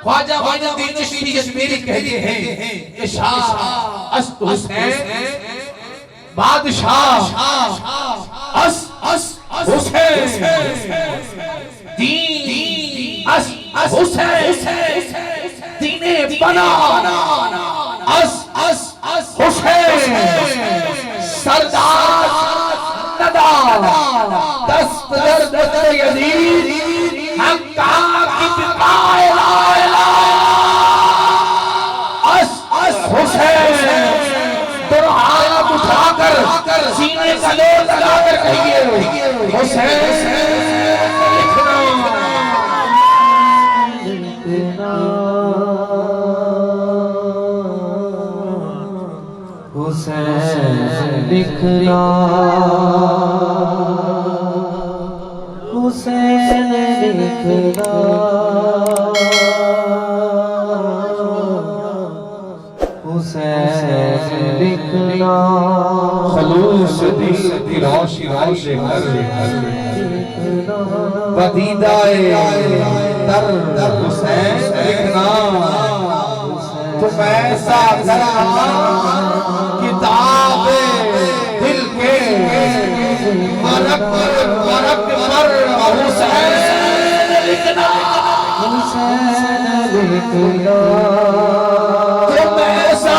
ख्वाजा मोइनुद्दीन चिश्ती अजमेरी कहते हैं कि शाह अस्त हुसैन बादशाह अस हुसैन दीन अस हुसैन दीने बना अस हुसैन सरदार नदा दस्त दर्द यजीद हम कहा कि हुसैन दोनों हाथ उठाकर सीने का जोर लगाकर कहिए हुसैन लिखना हुसैन लिखना हुसैन लिखना हुसैन लिखना खलूस दिल की रोशनी लेकर बदीदाए दर हुसैन लिखना तुम ऐसा करना किताब दिल के वरक पर हुसैन लिखना हुसैन लिखना तुम ऐसा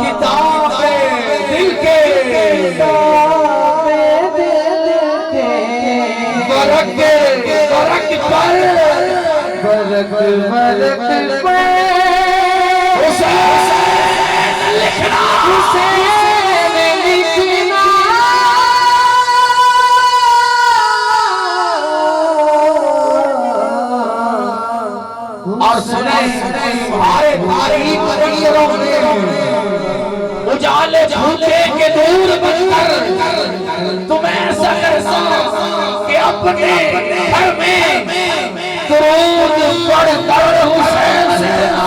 किताब दिल के वरक पर हुसैन लिखना और सुने तुम्हारे उजाले झूठे के दूर बनकर तुम ऐसा करना कि अपने घर में दुरूद पढ़कर हुसैन लिखना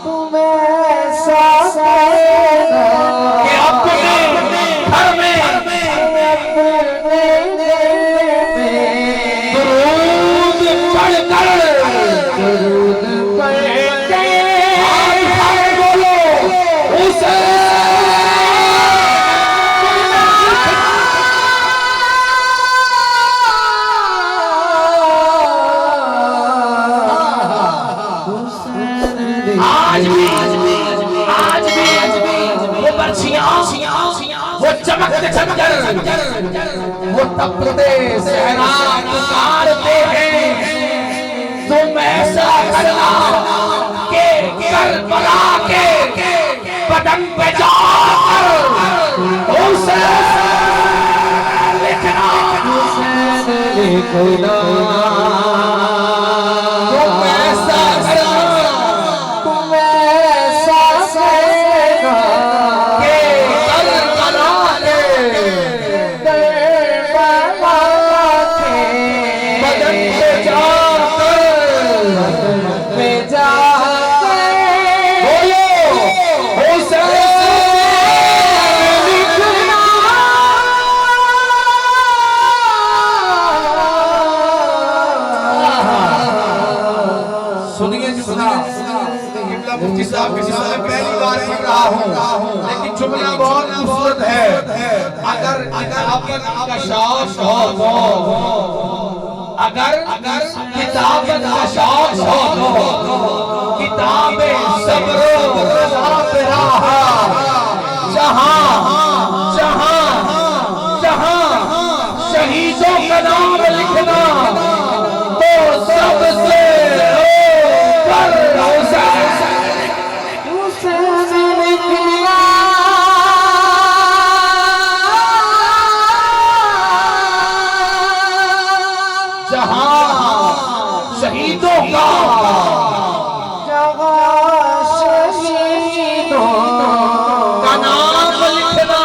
तुम ऐसा कि अपने घर में दुरूद पढ़कर बोलो हुसैन आज भी वो पर्चियां वो चमकते झंझर वो तपते सहरा पुकारते हैं तुम ऐसा करना के करबला के बदन पे जाकर हुसैन लिखना लिखना मुफ्ती साहब के सामने पहली बार पढ़ रहा हूँ, लेकिन जुमला बहुत खूबसूरत है। अगर किताबत का शौक हो, अगर किताबत का शौक हो, किताबें सब्र रज़ा पे रहा, जहाँ जहाँ जहाँ शहीदों का नाम लिखना तो सबसे शहीदों का नाम लिखना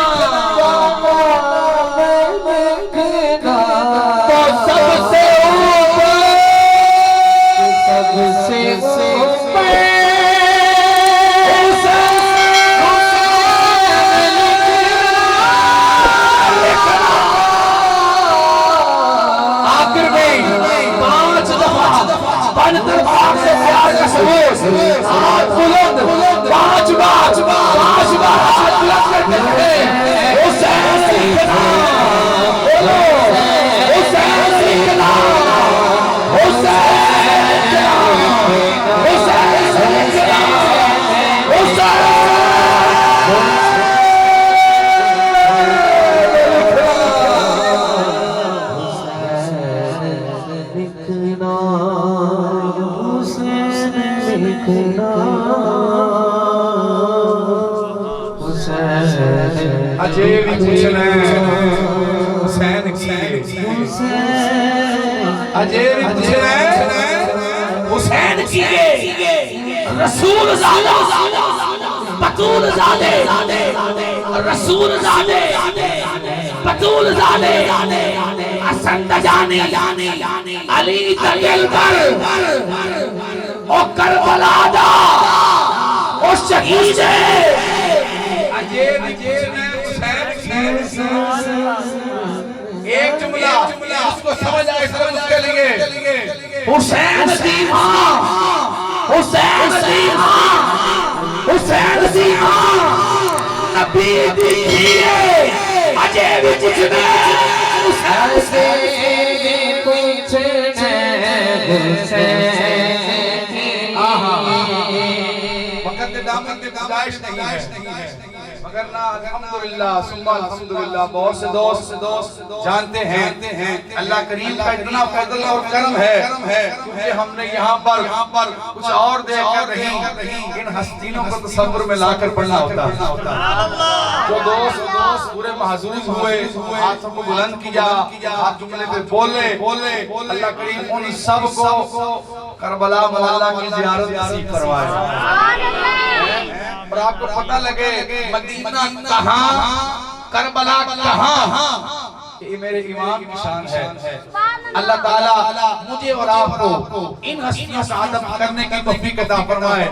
अजय भी पूछना हुसैन की, अजय भी पूछना हुसैन की रसूल ज़ादा बतूल ज़ादे रसूल ज़ादे बतूल ज़ादे हसन जाने अली दिल पर ओ करबला दा ओ शहीद अजय भी पूछना एक जुमला उसको समझ आए उसके लिए हुसैन दी मां हुसैन दी मां हुसैन दी मां नबी दी अजय भी पूछना ऐसे पूछने वक्त दामन की गुजारिश नहीं है मगर ना अल्हम्दुलिल्लाह सुम्मा अल्हम्दुलिल्लाह बहुत से दोस्त जानते हैं अल्लाह करीम का इतना फजल और करम है कि हमने यहाँ पर कुछ और देखकर नहीं इन हस्तियों को तसव्वुर में लाकर पढ़ना होता है। जो दोस्त पूरे महजूर हुए हाथों को बुलंद किया हाथ जुमले पे बोले अल्लाह करीम उन सब को करबला मौला की ज़ियारत नसीब करवाए और आपको पता लगे मदीना कहाँ करबला कहाँ ये मेरे इमाम की शान है। अल्लाह ताला मुझे और आपको इन हस्तियों से अदब करने की तौफीक अता फरमाए।